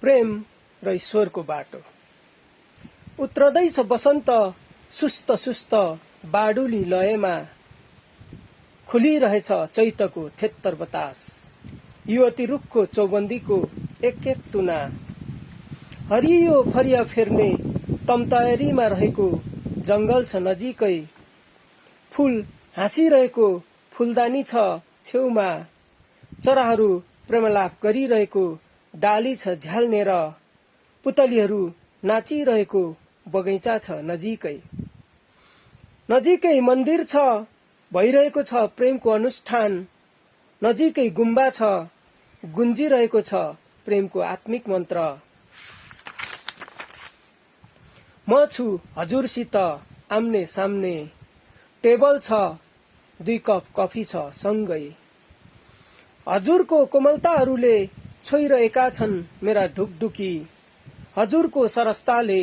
प्रेम र ईश्वरको बाटो। उत्रदैछ बसन्त सुस्त सुस्त बाडुली लयमा, खुलिरहेछ चैतको थेत्तर बतास, युवती रुखको चौबन्दीको एक एक तुना। हरियो फरिया फेर्ने तमतयारीमा रहेको जंगल छ नजिकै, फूल हाँसिरहेको फूलदानी छ छेउमा, चराहरू प्रेमलाप गरिरहेको डाली छ झ्यालनेर, पुतलीहरू नाचिरहेको बगैँचा छ नजिकै। नजिकै मन्दिर छ, भइरहेको छ प्रेमको अनुष्ठान, नजिकै गुम्बा छ, गुन्जिरहेको छ प्रेमको आत्मिक मन्त्र। म छु हजुरसित आम्ने सामने, टेबल छ, 2 कप कफी छ सँगै। हजुरको कोमलताहरूले छोइरहेका छन् मेरा ढुकढुकी, हजुरको सरसताले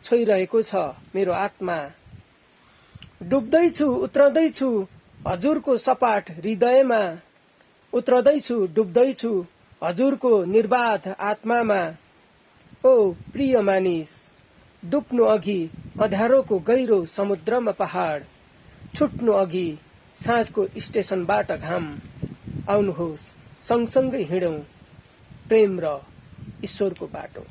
छोइरहेको छ मेरो आत्मा। डुब्दैछु उत्रदैछु हजुरको सपाट हृदयमा, उत्रदैछु डुब्दैछु हजुरको निर्बाध आत्मामा। ओ प्रिय मानिस, डुब्नु अघि अँध्यारोको गहिरो समुद्रमा पहाड, छुट्नु अघि साँझको स्टेसनबाट घाम। आउनुहोस् सँगसँगै हिँडौं प्रेम र ईश्वरको बाटो।